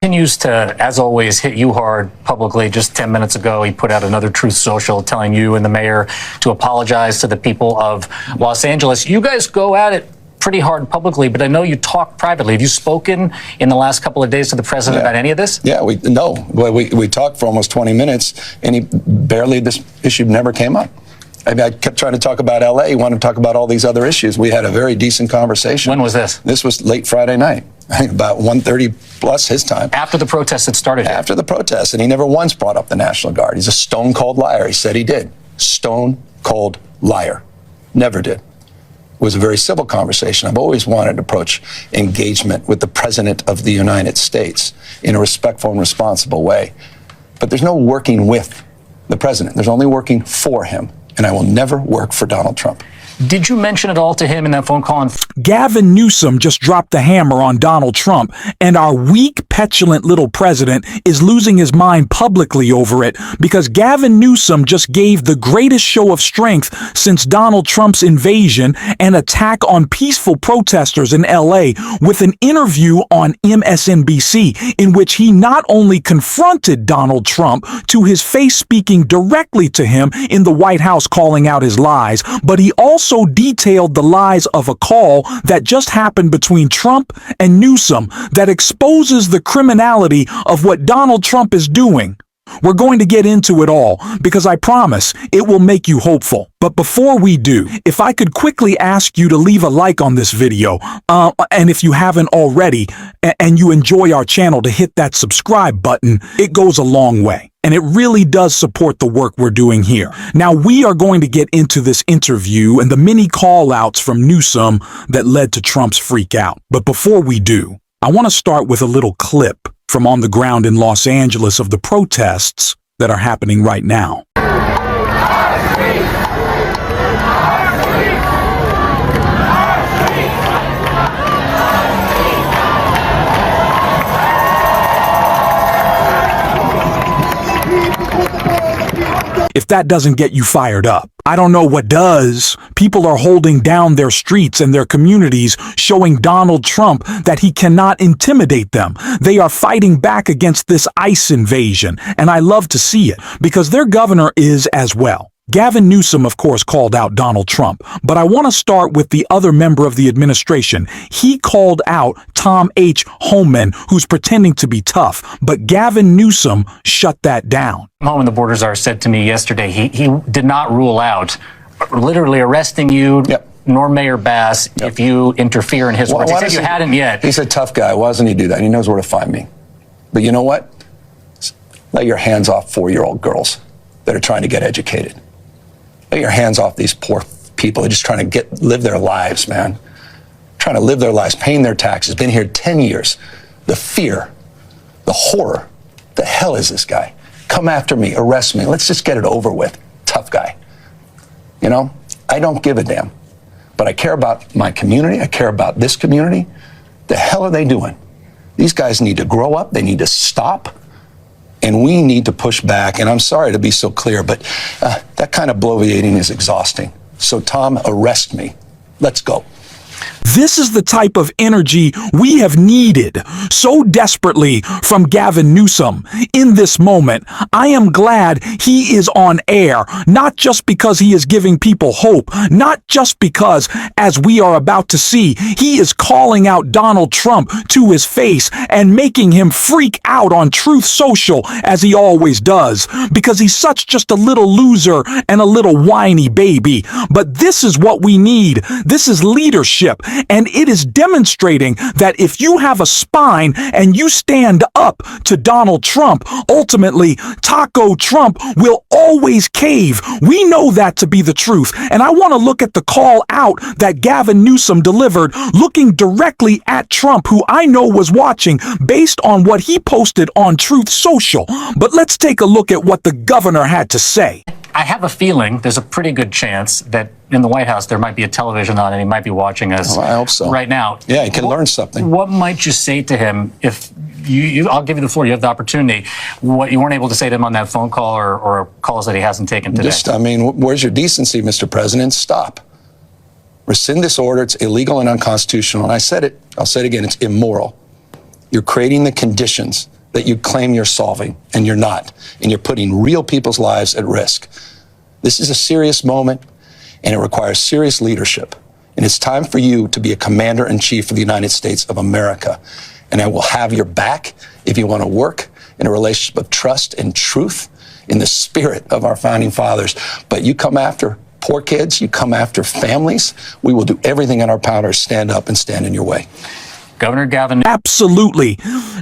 Continues to, as always, hit you hard publicly. Just 10 minutes ago, he put out another Truth Social telling you and the mayor to apologize to the people of Los Angeles. You guys go at it pretty hard publicly, but I know you talk privately. Have you spoken in the last couple of days to the president about any of this? Yeah, we talked for almost 20 minutes, and this issue never came up. I mean, I kept trying to talk about L.A. He wanted to talk about all these other issues. We had a very decent conversation. When was this? This was late Friday night, I think about 1:30 plus his time. After the protests had started here? After the protests, and he never once brought up the National Guard. He's a stone-cold liar. He said he did. Stone-cold liar. Never did. It was a very civil conversation. I've always wanted to approach engagement with the President of the United States in a respectful and responsible way. But there's no working with the President. There's only working for him. And I will never work for Donald Trump. Did you mention it all to him in that phone call? Gavin Newsom just dropped the hammer on Donald Trump, and our weak, petulant little president is losing his mind publicly over it because Gavin Newsom just gave the greatest show of strength since Donald Trump's invasion and attack on peaceful protesters in LA with an interview on MSNBC in which he not only confronted Donald Trump to his face, speaking directly to him in the White House calling out his lies, but he also detailed the lies of a call that just happened between Trump and Newsom that exposes the criminality of what Donald Trump is doing. We're going to get into it all because I promise it will make you hopeful. But before we do, if I could quickly ask you to leave a like on this video, and if you haven't already, and you enjoy our channel, to hit that subscribe button. It goes a long way. And it really does support the work we're doing here. Now, we are going to get into this interview and the many call-outs from Newsom that led to Trump's freak out. But before we do, I want to start with a little clip from on the ground in Los Angeles of the protests that are happening right now. If that doesn't get you fired up, I don't know what does. People are holding down their streets and their communities, showing Donald Trump that he cannot intimidate them. They are fighting back against this ICE invasion, and I love to see it because their governor is as well. Gavin Newsom, of course, called out Donald Trump, but I want to start with the other member of the administration. He called out Tom H. Homan, who's pretending to be tough, but Gavin Newsom shut that down. Homan, the border czar, said to me yesterday he did not rule out literally arresting you, nor Mayor Bass, if you interfere in his work. He said you hadn't yet. He's a tough guy. Why doesn't he do that? He knows where to find me. But you know what? Let your hands off 4-year-old girls that are trying to get educated. Let your hands off these poor people. They're just trying to live their lives, man. Trying to live their lives, paying their taxes. Been here 10 years. The fear, the horror. The hell is this guy? Come after me, arrest me. Let's just get it over with. Tough guy. You know, I don't give a damn. But I care about my community. I care about this community. The hell are they doing? These guys need to grow up. They need to stop. And we need to push back. And I'm sorry to be so clear, but that kind of bloviating is exhausting. So, Tom, arrest me. Let's go. This is the type of energy we have needed so desperately from Gavin Newsom. In this moment, I am glad he is on air, not just because he is giving people hope, not just because, as we are about to see, he is calling out Donald Trump to his face and making him freak out on Truth Social, as he always does, because he's such just a little loser and a little whiny baby. But this is what we need. This is leadership. And it is demonstrating that if you have a spine and you stand up to Donald Trump, ultimately, Taco Trump will always cave. We know that to be the truth. And I want to look at the call out that Gavin Newsom delivered, looking directly at Trump, who I know was watching based on what he posted on Truth Social. But let's take a look at what the governor had to say. I have a feeling there's a pretty good chance that in the White House there might be a television on and he might be watching us I hope so. right now. Yeah, he can learn something. What might you say to him if I'll give you the floor, you have the opportunity, what you weren't able to say to him on that phone call or calls that he hasn't taken today? Where's your decency, Mr. President? Stop. Rescind this order. It's illegal and unconstitutional. And I said it, I'll say it again, it's immoral. You're creating the conditions that you claim you're solving, and you're not. And you're putting real people's lives at risk. This is a serious moment, and it requires serious leadership. And it's time for you to be a commander-in-chief of the United States of America. And I will have your back if you want to work in a relationship of trust and truth in the spirit of our founding fathers. But you come after poor kids, you come after families, we will do everything in our power to stand up and stand in your way. Governor Gavin. Absolutely.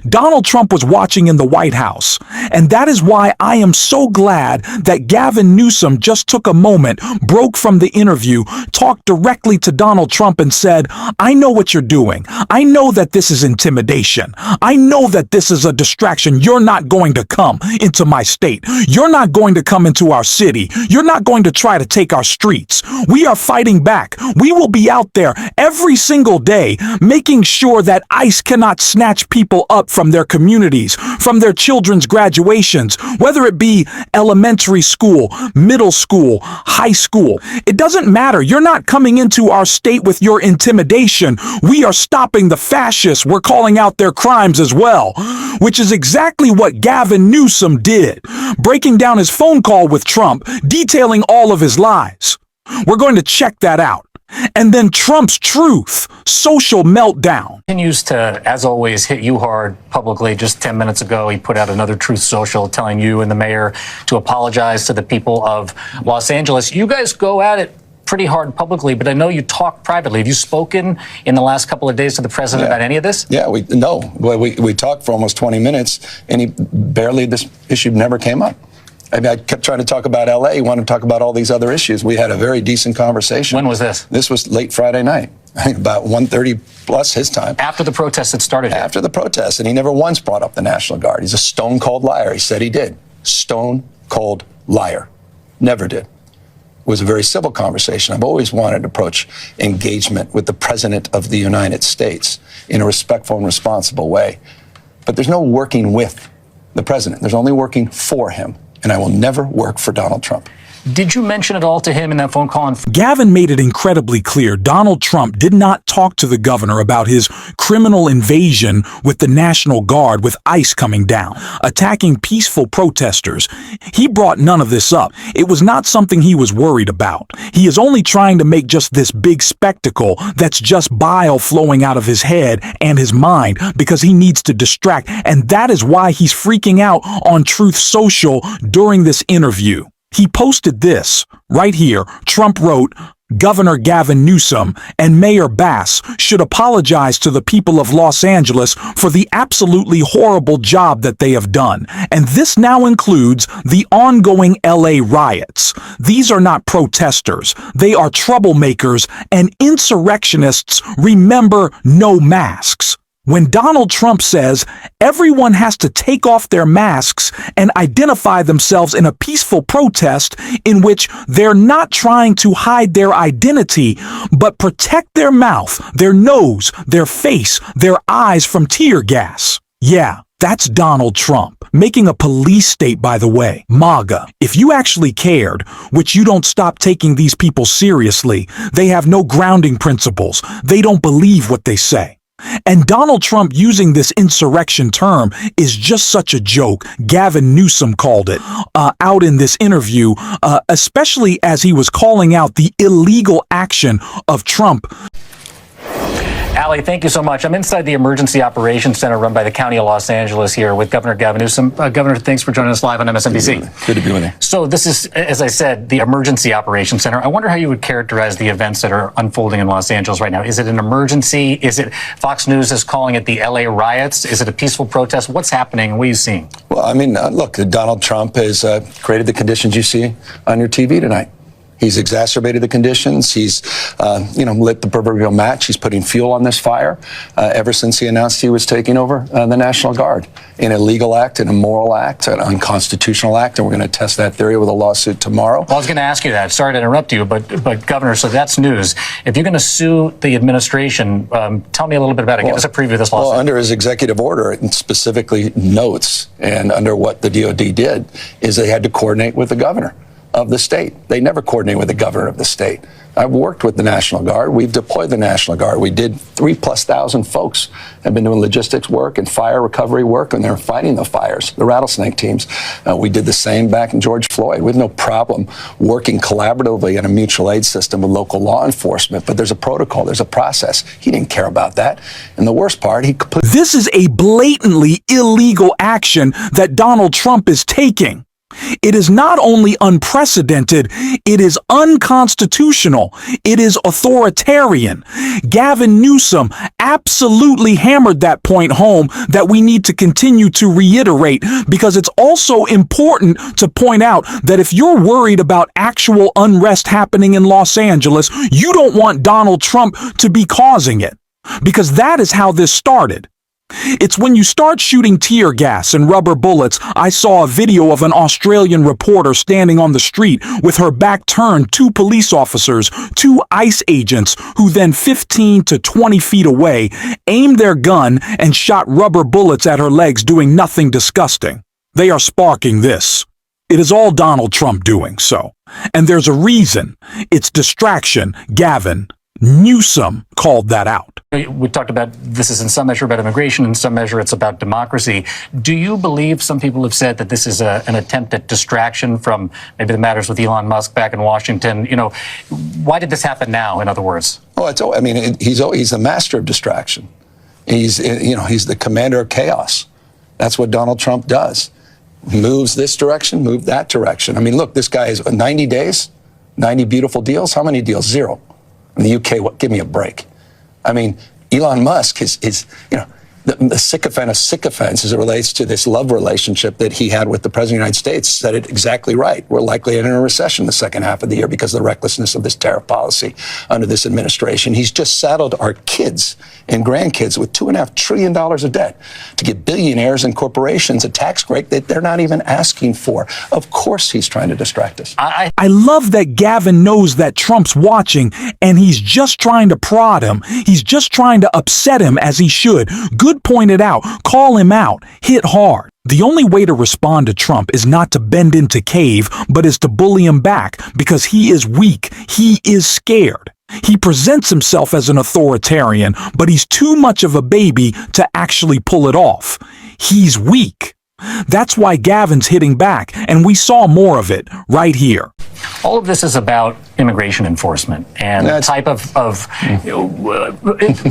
Donald Trump was watching in the White House. And that is why I am so glad that Gavin Newsom just took a moment, broke from the interview, talked directly to Donald Trump and said, I know what you're doing. I know that this is intimidation. I know that this is a distraction. You're not going to come into my state. You're not going to come into our city. You're not going to try to take our streets. We are fighting back. We will be out there every single day, making sure that ICE cannot snatch people up from their communities, from their children's graduations, whether it be elementary school, middle school, high school. It doesn't matter. You're not coming into our state with your intimidation. We are stopping the fascists. We're calling out their crimes as well, which is exactly what Gavin Newsom did, breaking down his phone call with Trump, detailing all of his lies. We're going to check that out. And then Trump's truth, social meltdown. Continues to, as always, hit you hard publicly. Just 10 minutes ago, he put out another truth social telling you and the mayor to apologize to the people of Los Angeles. You guys go at it pretty hard publicly, but I know you talk privately. Have you spoken in the last couple of days to the president about any of this? Yeah, we talked for almost 20 minutes, and this issue never came up. I mean, I kept trying to talk about L.A. He wanted to talk about all these other issues. We had a very decent conversation. When was this? This was late Friday night, I think about 1:30 plus his time. After the protests had started here. After the protests, and he never once brought up the National Guard. He's a stone-cold liar. He said he did. Stone-cold liar. Never did. It was a very civil conversation. I've always wanted to approach engagement with the President of the United States in a respectful and responsible way. But there's no working with the President. There's only working for him. And I will never work for Donald Trump. Did you mention it all to him in that phone call? Gavin made it incredibly clear Donald Trump did not talk to the governor about his criminal invasion with the National Guard, with ICE coming down, attacking peaceful protesters. He brought none of this up. It was not something he was worried about. He is only trying to make just this big spectacle that's just bile flowing out of his head and his mind because he needs to distract. And that is why he's freaking out on Truth Social during this interview. He posted this right here. Trump wrote, Governor Gavin Newsom and Mayor Bass should apologize to the people of Los Angeles for the absolutely horrible job that they have done. And this now includes the ongoing LA riots. These are not protesters. They are troublemakers and insurrectionists. Remember, no masks. When Donald Trump says everyone has to take off their masks and identify themselves in a peaceful protest in which they're not trying to hide their identity, but protect their mouth, their nose, their face, their eyes from tear gas. Yeah, that's Donald Trump, making a police state, by the way, MAGA. If you actually cared, which you don't stop taking these people seriously, they have no grounding principles. They don't believe what they say. And Donald Trump using this insurrection term is just such a joke. Gavin Newsom called it out in this interview, especially as he was calling out the illegal action of Trump. Allie, thank you so much. I'm inside the Emergency Operations Center run by the County of Los Angeles here with Governor Gavin Newsom. Governor, thanks for joining us live on MSNBC. Good to be with you. So this is, as I said, the Emergency Operations Center. I wonder how you would characterize the events that are unfolding in Los Angeles right now. Is it an emergency? Is it, Fox News is calling it the LA riots? Is it a peaceful protest? What's happening? What are you seeing? Well, I mean, look, Donald Trump has created the conditions you see on your TV tonight. He's exacerbated the conditions. He's, lit the proverbial match. He's putting fuel on this fire ever since he announced he was taking over the National Guard. An illegal act, an immoral act, an unconstitutional act, and we're going to test that theory with a lawsuit tomorrow. Well, I was going to ask you that. Sorry to interrupt you, but Governor, so that's news. If you're going to sue the administration, tell me a little bit about it. Give us a preview of this lawsuit. Well, under his executive order, it specifically notes, and under what the DOD did, is they had to coordinate with the governor. of the state. They never coordinate with the governor of the state. I've worked with the National Guard. We've deployed the National Guard. We did 3,000+ folks have been doing logistics work and fire recovery work, and they're fighting the fires, the rattlesnake teams. We did the same back in George Floyd. We have no problem working collaboratively in a mutual aid system with local law enforcement, but there's a protocol, there's a process. He didn't care about that. And the worst part, This is a blatantly illegal action that Donald Trump is taking. It is not only unprecedented, it is unconstitutional. It is authoritarian. Gavin Newsom absolutely hammered that point home that we need to continue to reiterate, because it's also important to point out that if you're worried about actual unrest happening in Los Angeles, you don't want Donald Trump to be causing it, because that is how this started. It's when you start shooting tear gas and rubber bullets. I saw a video of an Australian reporter standing on the street with her back turned to police officers, 2 ICE agents, who then 15 to 20 feet away aimed their gun and shot rubber bullets at her legs, doing nothing disgusting. They are sparking this. It is all Donald Trump doing so. And there's a reason. It's distraction. Gavin Newsom called that out. We talked about this is in some measure about immigration, in some measure it's about democracy. Do you believe, some people have said, that this is an attempt at distraction from maybe the matters with Elon Musk back in Washington? You know, why did this happen now, in other words? Oh, he's the master of distraction. He's the commander of chaos. That's what Donald Trump does. Moves this direction, move that direction. I mean, look, this guy is 90 days, 90 beautiful deals. How many deals? 0. In the UK, give me a break. I mean, Elon Musk is the sycophant of sycophants as it relates to this love relationship that he had with the President of the United States. Said it exactly right. We're likely to enter a recession the second half of the year because of the recklessness of this tariff policy under this administration. He's just saddled our kids and grandkids with $2.5 trillion of debt to give billionaires and corporations a tax break that they're not even asking for. Of course he's trying to distract us. I love that Gavin knows that Trump's watching, and he's just trying to prod him. He's just trying to upset him, as he should. Good pointed out. Call him out. Hit hard. The only way to respond to Trump is not to bend into cave, but is to bully him back, because he is weak. He is scared. He presents himself as an authoritarian, but he's too much of a baby to actually pull it off. He's weak. That's why Gavin's hitting back, and we saw more of it right here. All of this is about immigration enforcement and the type of well,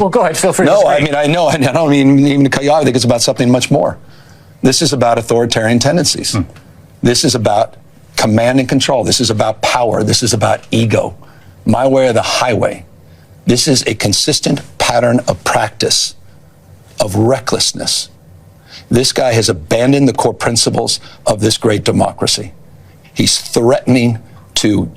go ahead, feel free to No, speak. I don't mean even to cut you off. I think it's about something much more. This is about authoritarian tendencies. This is about command and control. This is about power. This is about ego. My way or the highway. This is a consistent pattern of practice, of recklessness. This guy has abandoned the core principles of this great democracy. He's threatening to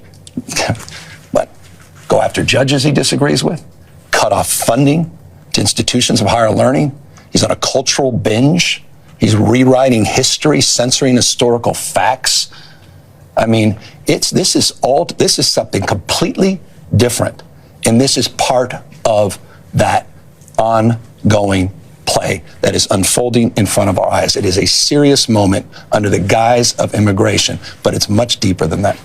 go after judges he disagrees with, cut off funding to institutions of higher learning. He's on a cultural binge. He's rewriting history, censoring historical facts. I mean, this is something completely different. And this is part of that ongoing play that is unfolding in front of our eyes. It is a serious moment under the guise of immigration, but it's much deeper than that.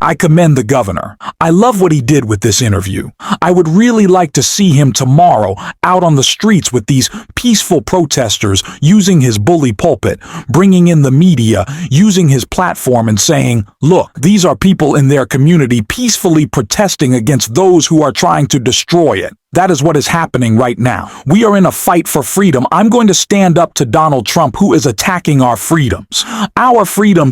I commend the governor. I love what he did with this interview. I would really like to see him tomorrow out on the streets with these peaceful protesters, using his bully pulpit, bringing in the media, using his platform and saying, look, these are people in their community peacefully protesting against those who are trying to destroy it. That is what is happening right now. We are in a fight for freedom. I'm going to stand up to Donald Trump, who is attacking our freedoms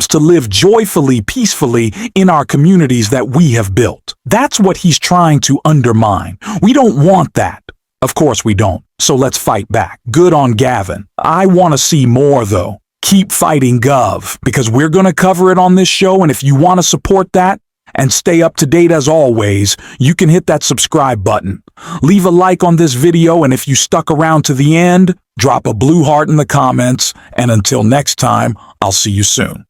to live joyfully, peacefully in our communities that we have built. That's what he's trying to undermine. We don't want that. Of course we don't. So let's fight back. Good on Gavin. I want to see more, though. Keep fighting, Gov, because we're going to cover it on this show. And if you want to support that and stay up to date as always, you can hit that subscribe button. Leave a like on this video, and if you stuck around to the end, drop a blue heart in the comments. And until next time, I'll see you soon.